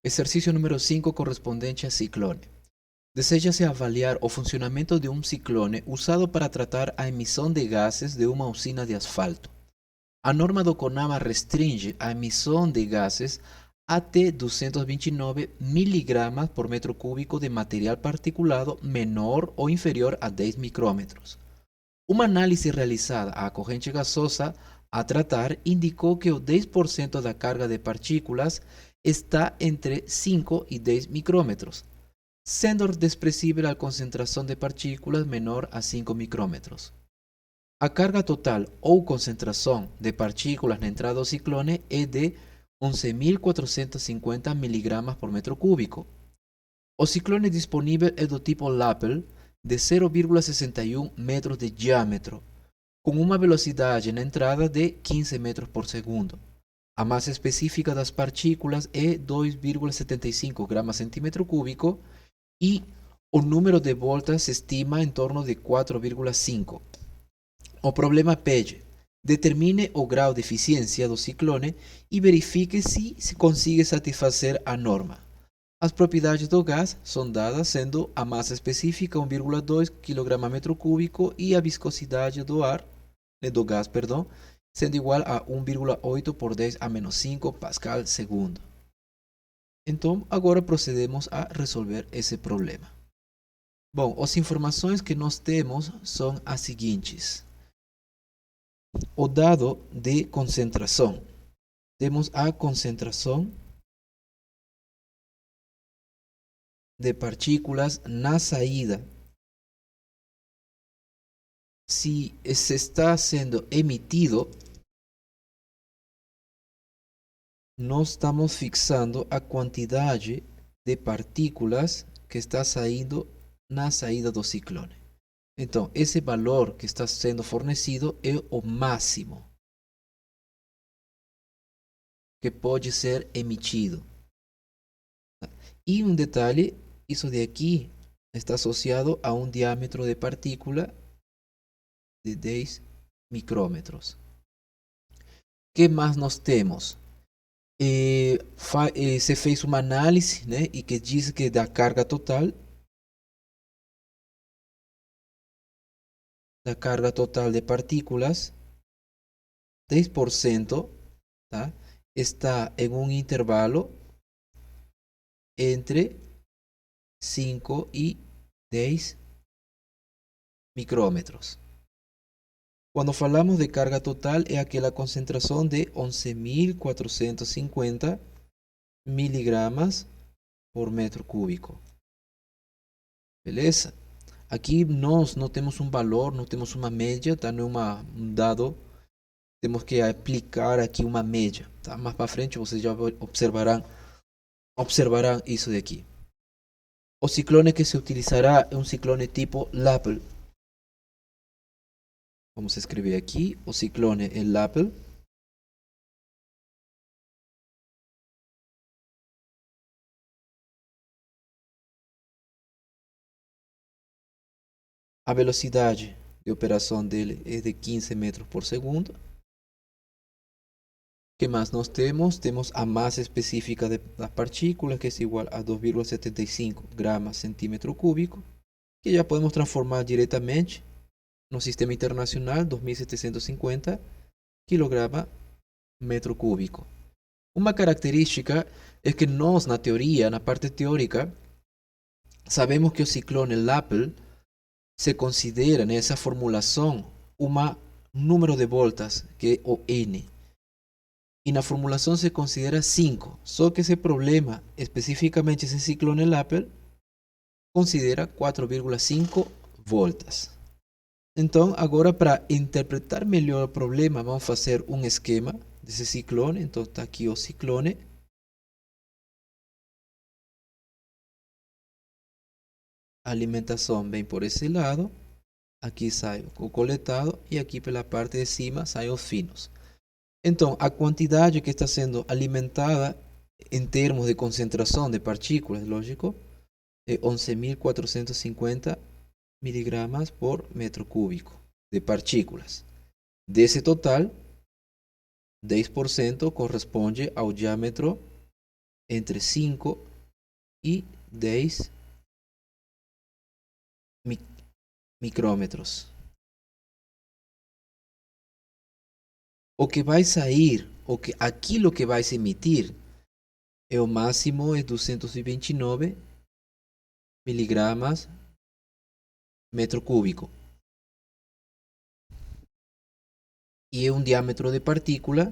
Exercício número 5 correspondente a ciclone. Deseja-se avaliar o funcionamento de um ciclone usado para tratar a emissão de gases de uma usina de asfalto. A norma do CONAMA restringe a emissão de gases até 229 miligramas por metro cúbico de material particulado menor ou inferior a 10 micrômetros. Uma análise realizada à corrente gasosa a tratar indicou que o 10% da carga de partículas está entre 5 e 10 micrômetros, sendo desprezível a concentração de partículas menor a 5 micrômetros. A carga total ou concentração de partículas na entrada do ciclone é de 11.450 miligramas por metro cúbico. O ciclone disponível é do tipo Lappel, de 0,61 metros de diâmetro, com uma velocidade na entrada de 15 metros por segundo. A massa específica das partículas é 2,75 gramas centímetro cúbico e o número de voltas se estima em torno de 4,5. O problema pede: determine o grau de eficiência do ciclone e verifique se consigue satisfazer a norma. As propriedades do gás são dadas sendo a massa específica 1,2 kg metro cúbico e a viscosidade do gás, sendo igual a 1,8 por 10 a menos 5 pascal segundo. Então, agora procedemos a resolver esse problema. Bom, as informações que nós temos são as seguintes. O dado de concentração. Temos a concentração de partículas na saída. Se se está sendo emitido, nós estamos fixando a quantidade de partículas que está saindo na saída do ciclone. Então, esse valor que está sendo fornecido é o máximo que pode ser emitido. E um detalhe, isso de aqui está associado a um diâmetro de partícula de 10 micrômetros. O que mais nós temos? Se fez uma análise, né, e que diz que da carga total de partículas, 10%, tá, está em um intervalo entre 5 e 10 micrômetros. Quando falamos de carga total, é aquela concentração de 11.450 miligramas por metro cúbico. Beleza? Aqui nós não temos um valor, não temos uma média, tá? Não é um dado. Temos que aplicar aqui uma média, tá? Mais para frente vocês já observarão isso daqui. O ciclone que se utilizará é um ciclone tipo Lappel. Vamos escrever aqui, o ciclone é Lappel. A velocidade de operação dele é de 15 metros por segundo. O que mais nós temos? Temos a massa específica das partículas, que é igual a 2,75 gramas centímetro cúbico, que já podemos transformar diretamente no sistema internacional, 2.750 kg metro cúbico. Uma característica é que nós, na teoria, na parte teórica, sabemos que o ciclone Lappel se considera nessa formulação um número de voltas, que é o N. E na formulação se considera 5. Só que esse problema, especificamente esse ciclone Lappel, considera 4,5 voltas. Então, agora para interpretar melhor o problema, vamos fazer um esquema desse ciclone. Então, está aqui o ciclone. A alimentação vem por esse lado. Aqui sai o coletado e aqui pela parte de cima saem os finos. Então, a quantidade que está sendo alimentada em termos de concentração de partículas, lógico, é 11.450 miligramas por metro cúbico de partículas. Desse total, 10% corresponde ao diâmetro entre 5 e 10 micrômetros. O que vai sair, aquilo que vai se emitir, o máximo é 229 miligramas metro cúbico. E é um diâmetro de partícula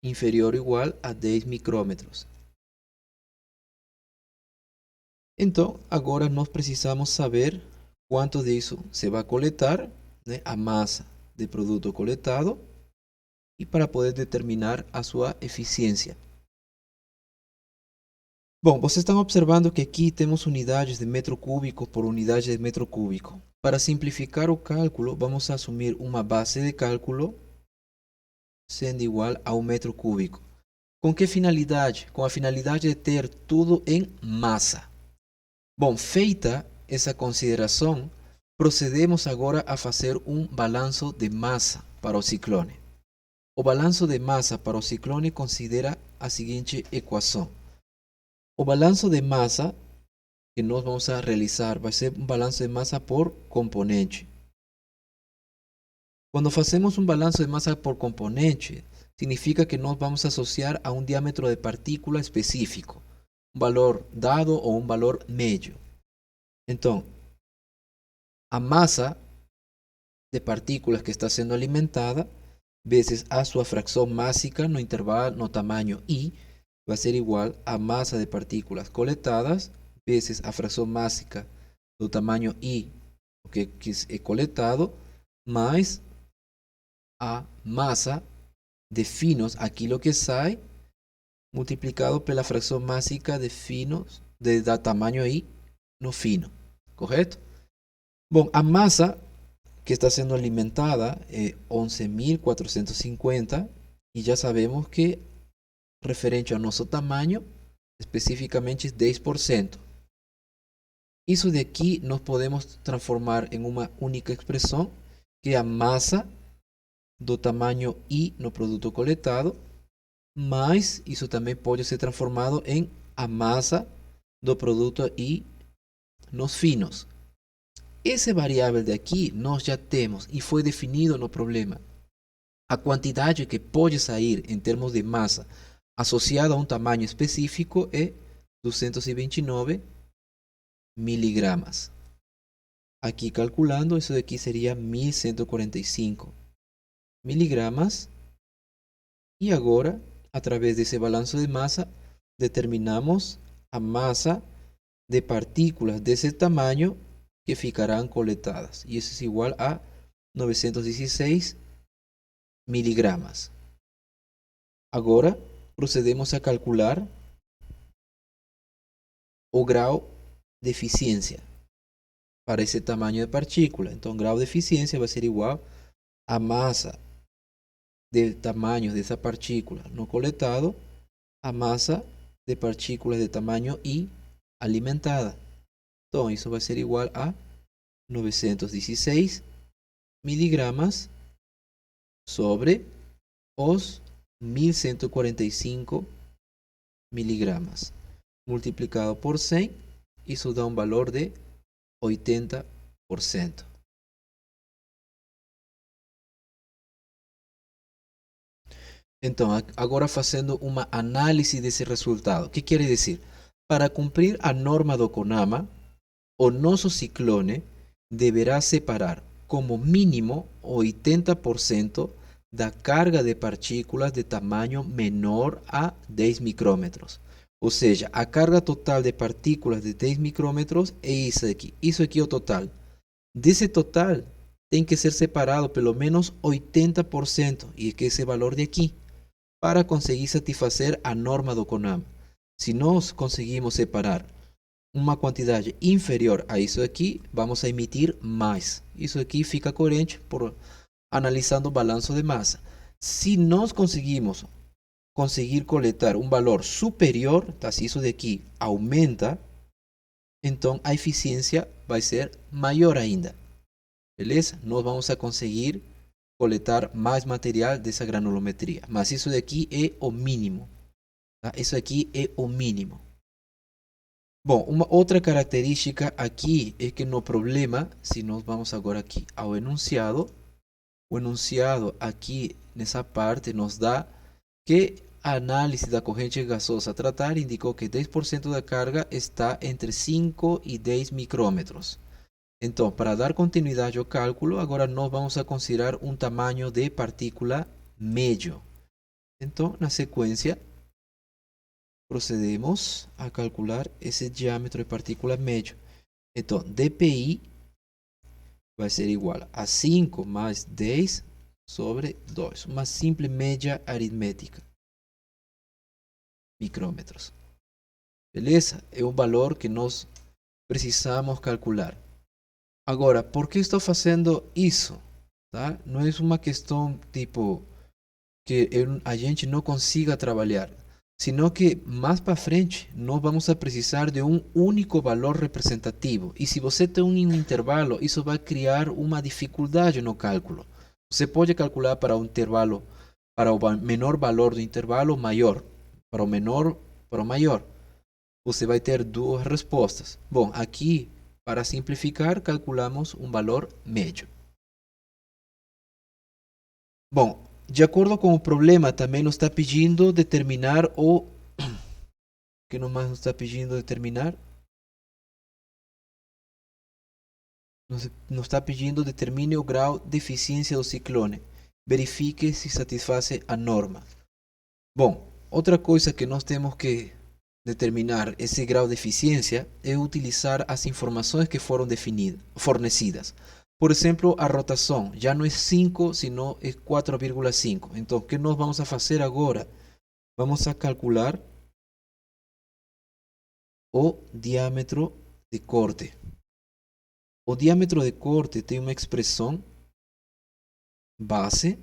inferior ou igual a 10 micrômetros. Então, agora nós precisamos saber quanto disso se vai coletar, né, a massa de produto coletado, e para poder determinar a sua eficiência. Bom, vocês estão observando que aqui temos unidades de metro cúbico por unidade de metro cúbico. Para simplificar o cálculo, vamos assumir uma base de cálculo sendo igual a 1 metro cúbico. Com que finalidade? Com a finalidade de ter tudo em massa. Bom, feita essa consideração, procedemos agora a fazer um balanço de massa para o ciclone. O balanço de massa para o ciclone considera a seguinte equação. O balanço de massa que nós vamos a realizar vai ser um balanço de massa por componente. Quando fazemos um balanço de massa por componente, significa que nós vamos a associar a um diâmetro de partícula específico, um valor dado ou um valor médio. Então, a massa de partículas que está sendo alimentada vezes a sua fração mássica no intervalo, no tamanho I, vai ser igual a massa de partículas coletadas vezes a fração mássica do tamanho I, que é coletado, mais a massa de finos, aquilo que sai, multiplicado pela fração mássica de finos, da tamanho I no fino, correto? Bom, a massa que está sendo alimentada é 11.450 e já sabemos que, referente ao nosso tamanho, especificamente 10%. Isso daqui nós podemos transformar em uma única expressão, que é a massa do tamanho I no produto coletado, mas isso também pode ser transformado em a massa do produto I nos finos. Essa variável daqui nós já temos e foi definido no problema. A quantidade que pode sair em termos de massa associada a um tamanho específico é 229 miligramas. Aqui calculando, isso daqui seria 1145 miligramas. E agora, através desse balanço de massa, determinamos a massa de partículas desse tamanho que ficarão coletadas. E isso é igual a 916 miligramas. Agora, procedemos a calcular o grau de eficiência para esse tamanho de partícula. Então, o grau de eficiência vai ser igual a massa de tamanho dessa partícula no coletado, a massa de partículas de tamanho I alimentada. Então, isso vai ser igual a 916 miligramas sobre os 1145 miligramas. Multiplicado por 100, isso dá um valor de 80%. Então, agora fazendo uma análise desse resultado. O que quer dizer? Para cumprir a norma do CONAMA, o nosso ciclone deverá separar como mínimo 80% da carga de partículas de tamanho menor a 10 micrômetros. Ou seja, a carga total de partículas de 10 micrômetros é isso aqui. Isso aqui é o total. Desse total, tem que ser separado pelo menos 80%, e que é esse valor de aqui, para conseguir satisfazer a norma do CONAMA. Se nós conseguimos separar uma quantidade inferior a isso aqui, vamos a emitir mais. Isso aqui fica coerente por analisando o balanço de massa. Se nós conseguir coletar um valor superior, tá? Se isso daqui aumenta, então a eficiência vai ser maior ainda. Beleza? Nós vamos a conseguir coletar mais material dessa granulometria. Mas isso daqui é o mínimo. Tá? Isso aqui é o mínimo. Bom, uma outra característica aqui é que no problema, se nós vamos agora aqui ao enunciado, o enunciado aqui nessa parte nos dá que a análise da corrente gasosa a tratar indicou que 10% da carga está entre 5 e 10 micrômetros. Então, para dar continuidade ao cálculo, agora nós vamos a considerar um tamanho de partícula médio. Então, na sequência, procedemos a calcular esse diâmetro de partícula médio. Então, dpi vai ser igual a 5 mais 10 sobre 2. Uma simples média aritmética. Micrômetros. Beleza? É o valor que nós precisamos calcular. Agora, por que estou fazendo isso? Tá? Não é uma questão tipo que a gente não consiga trabalhar, sino que mais para frente nós vamos a precisar de um único valor representativo. E se você tem um intervalo, isso vai criar uma dificuldade no cálculo. Você pode calcular para um intervalo, para o menor valor do intervalo maior, para o menor, para o maior. Você vai ter duas respostas. Bom, aqui, para simplificar, calculamos um valor médio. Bom, de acordo com o problema, também nos está pedindo determinar o... que mais nos está pedindo determinar? Nos está pedindo determine o grau de eficiência do ciclone. Verifique se satisfaz a norma. Bom, outra coisa que nós temos que determinar esse grau de eficiência é utilizar as informações que foram fornecidas. Por exemplo, a rotação já não é 5, sino é 4,5. Então, o que nós vamos a fazer agora? Vamos a calcular o diâmetro de corte. O diâmetro de corte tem uma expressão base,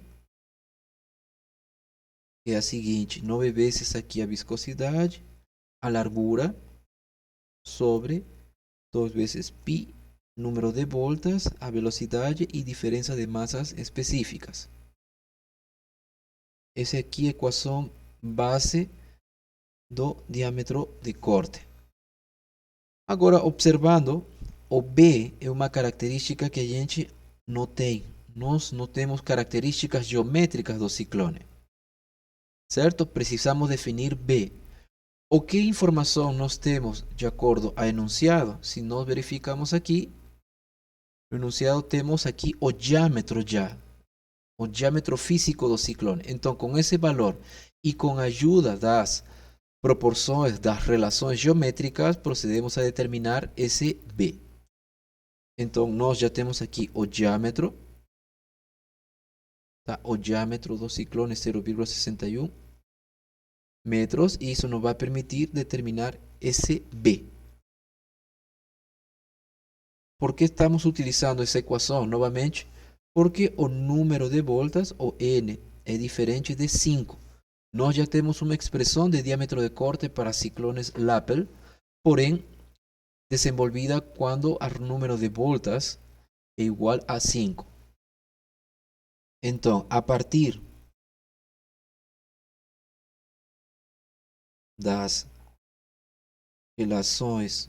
que é a seguinte: 9 vezes aqui a viscosidade, a largura, sobre 2 vezes π, número de voltas, a velocidade e diferença de massas específicas. Essa aqui é a equação base do diâmetro de corte. Agora, observando, o B é uma característica que a gente não tem. Nós não temos características geométricas do ciclone. Certo? Precisamos definir B. O que informação nós temos de acordo ao enunciado? Se nós verificamos aqui, no enunciado temos aqui o diâmetro já. O diâmetro físico do ciclone. Então, com esse valor e com a ajuda das proporções das relações geométricas, procedemos a determinar esse B. Então, nós já temos aqui o diâmetro. Tá? O diâmetro do ciclone é 0,61 metros e isso nos vai permitir determinar esse B. ¿Por que estamos utilizando essa equação novamente? Porque o número de voltas, o N, é diferente de 5. Nós já temos uma expressão de diâmetro de corte para ciclones Lappel, porém desenvolvida quando o número de voltas é igual a 5. Então, a partir das relações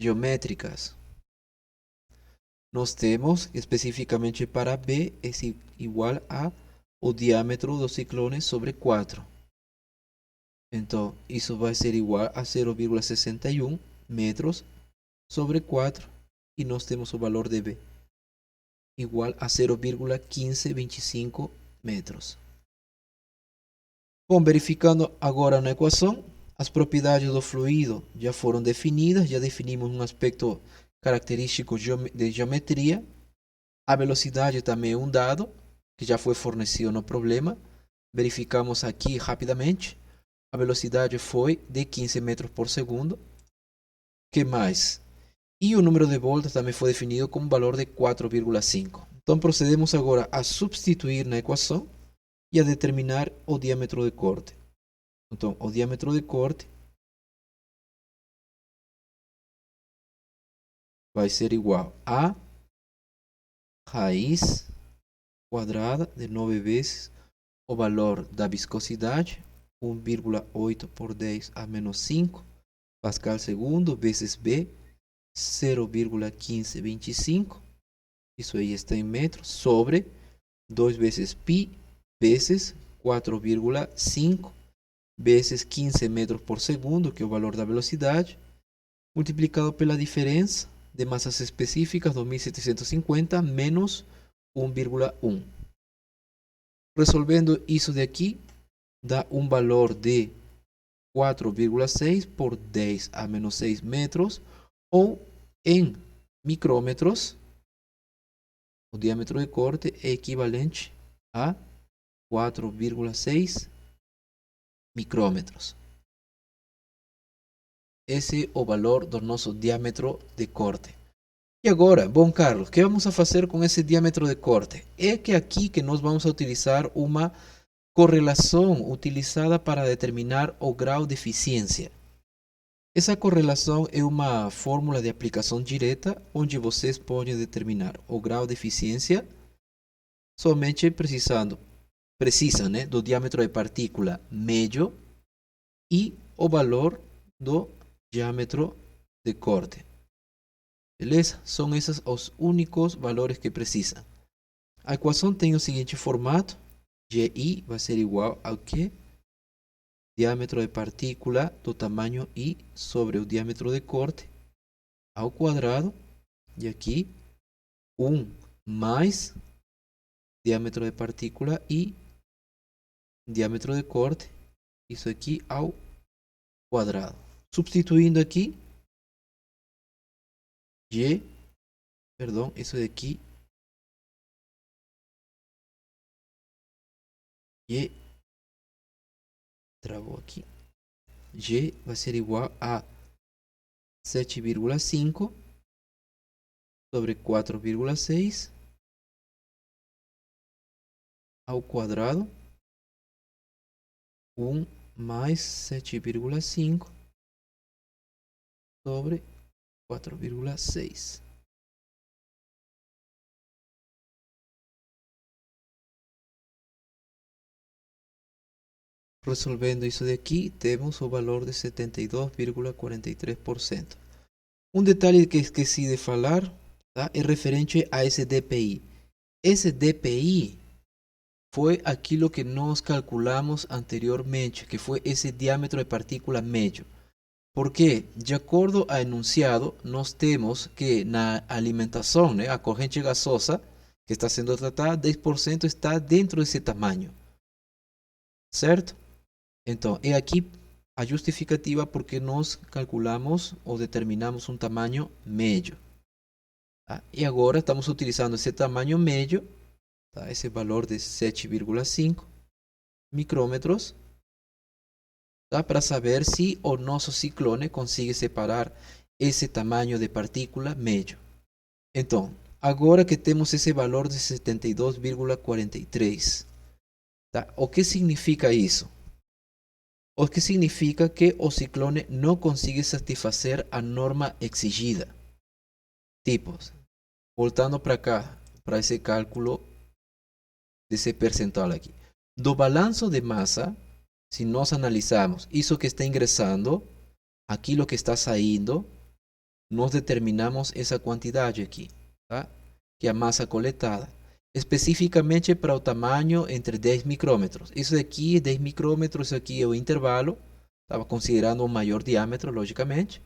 geométricas, nós temos especificamente para B é igual a o diâmetro do ciclone sobre 4. Então, isso vai ser igual a 0,61 metros sobre 4 e nós temos o valor de B igual a 0,1525 metros. Bom, verificando agora na equação, as propriedades do fluido já foram definidas, já definimos um aspecto característico de geometria. A velocidade também é um dado que já foi fornecido no problema. Verificamos aqui rapidamente. A velocidade foi de 15 metros por segundo. Que mais? E o número de voltas também foi definido com um valor de 4,5. Então procedemos agora a substituir na equação e a determinar o diâmetro de corte. Então, o diâmetro de corte vai ser igual a raiz quadrada de 9 vezes o valor da viscosidade, 1,8 por 10 a menos 5 Pascal segundo, vezes B, 0,1525. Isso aí está em metros, sobre 2 vezes pi, vezes 4,5, vezes 15 metros por segundo, que é o valor da velocidade, multiplicado pela diferença de massas específicas, 2.750, menos 1,1. Resolvendo isso daqui, dá um valor de 4,6 por 10 a menos 6 metros, ou em micrômetros, o diâmetro de corte é equivalente a 4,6 micrômetros. Esse é o valor do nosso diâmetro de corte. E agora, bom Carlos, o que vamos a fazer com esse diâmetro de corte? É que aqui que nós vamos a utilizar uma correlação utilizada para determinar o grau de eficiência. Essa correlação é uma fórmula de aplicação direta onde vocês podem determinar o grau de eficiência somente precisam, né, do diâmetro de partícula médio e o valor do diâmetro de corte. Beleza? São esses os únicos valores que precisam. A equação tem o seguinte formato: GI vai ser igual ao que? Diâmetro de partícula do tamanho I sobre o diâmetro de corte ao quadrado. E aqui 1 mais diâmetro de partícula I, diâmetro de corte, isso aqui ao quadrado. Substituindo aqui, G, perdão, isso daqui, G, travou aqui, G vai ser igual a 7,5 sobre 4,6 ao quadrado, 1 mais 7,5 sobre 4,6. Resolvendo isso daqui, temos o valor de 72,43%. Um detalhe que esqueci de falar, tá? É referente a esse DPI. Esse DPI foi aquilo que nós calculamos anteriormente, que foi esse diâmetro de partícula médio. Porque, de acordo ao enunciado, nós temos que na alimentação, né, a corrente gasosa que está sendo tratada, 10% está dentro desse tamanho. Certo? Então, é aqui a justificativa porque nós calculamos ou determinamos um tamanho médio. Tá? E agora estamos utilizando esse tamanho médio, tá? Esse valor de 7,5 micrômetros, tá? Para saber se o nosso ciclone consegue separar esse tamanho de partícula médio. Então, agora que temos esse valor de 72,43, tá? O que significa isso? O que significa que o ciclone não consegue satisfazer a norma exigida. Tipos. Voltando para cá, para esse cálculo desse percentual aqui. Do balanço de massa, se nós analisarmos isso que está ingressando, aquilo que está saindo, nós determinamos essa quantidade aqui, tá? Que é a massa coletada. Especificamente para o tamanho entre 10 micrômetros. Isso aqui é 10 micrômetros, isso aqui é o intervalo. Estava considerando um maior diâmetro, logicamente.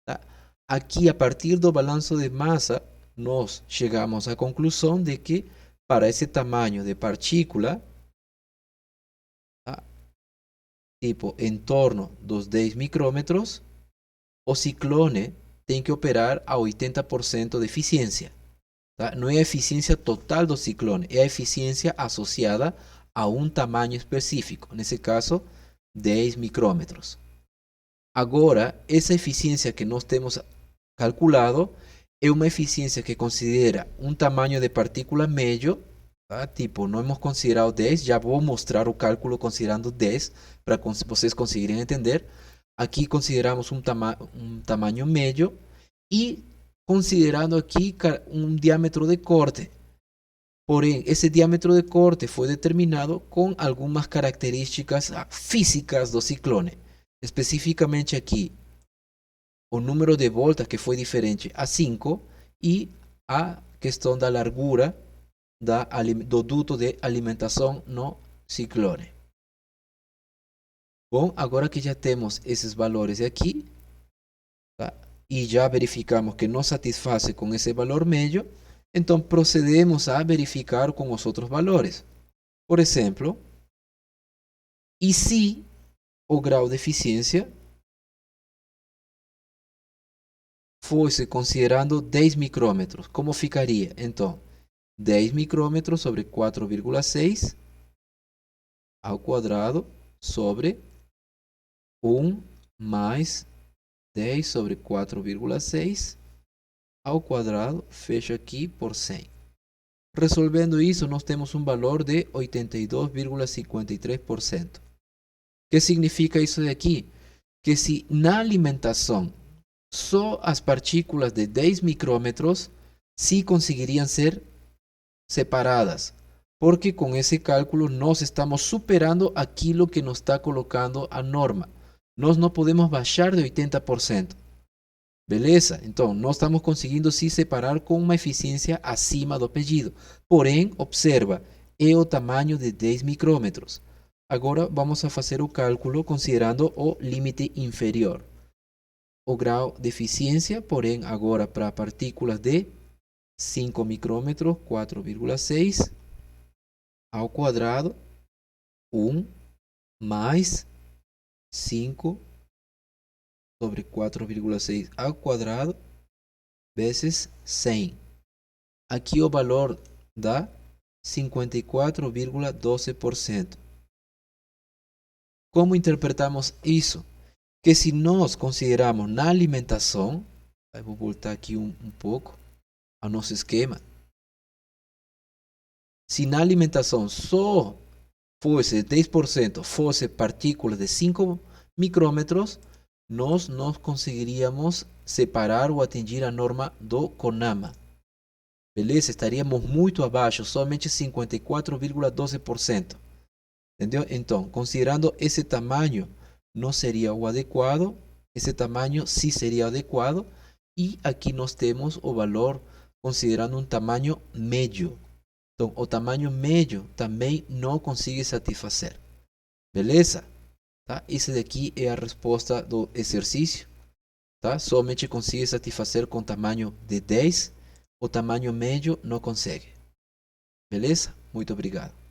Tá? Aqui, a partir do balanço de massa, nós chegamos à conclusão de que para esse tamanho de partícula, tá? Tipo em torno dos 10 micrômetros, o ciclone tem que operar a 80% de eficiência. Tá? Não é a eficiência total do ciclone, é a eficiência associada a um tamanho específico, nesse caso 10 micrômetros. Agora, essa eficiência que nós temos calculado é uma eficiência que considera um tamanho de partícula médio, tá? Tipo, não hemos considerado 10, já vou mostrar o cálculo considerando 10 para vocês conseguirem entender. Aqui consideramos um tamanho médio e considerando aqui um diâmetro de corte. Porém, esse diâmetro de corte foi determinado com algumas características físicas do ciclone. Especificamente aqui, o número de voltas que foi diferente a 5 e a questão da largura do duto de alimentação no ciclone. Bom, agora que já temos esses valores aqui, tá? E já verificamos que não satisfaz com esse valor médio, então procedemos a verificar com os outros valores. Por exemplo, e se o grau de eficiência fosse considerando 10 micrômetros, como ficaria? Então, 10 micrômetros sobre 4,6 ao quadrado sobre 1 mais 10 sobre 4,6 ao quadrado, fecha aqui por 100. Resolvendo isso, nós temos um valor de 82,53%. O que significa isso daqui? Que se na alimentação só as partículas de 10 micrômetros sí conseguiriam ser separadas, porque com esse cálculo nós estamos superando aquilo que nos está colocando a norma. Nós não podemos baixar de 80%. Beleza? Então, nós estamos conseguindo se separar com uma eficiência acima do pedido. Porém, observa, é o tamanho de 10 micrômetros. Agora, vamos a fazer o cálculo considerando o limite inferior. O grau de eficiência, porém, agora para partículas de 5 micrômetros, 4,6 ao quadrado, 1 mais 5 sobre 4,6 ao quadrado vezes 100. Aqui o valor dá 54,12%. Como interpretamos isso? Que se nós consideramos na alimentação, eu vou voltar aqui um pouco ao nosso esquema. Se na alimentação só fosse 10%, fosse partículas de 5 micrômetros, nós não conseguiríamos separar ou atingir a norma do CONAMA. Beleza? Estaríamos muito abaixo, somente 54,12%. Entendeu? Então, considerando esse tamanho, não seria o adequado, esse tamanho sim seria adequado, e aqui nós temos o valor considerando um tamanho médio. Então, o tamanho médio também não consegue satisfazer. Beleza? Tá? Essa daqui é a resposta do exercício. Tá? Somente consegue satisfazer com tamanho de 10. O tamanho médio não consegue. Beleza? Muito obrigado.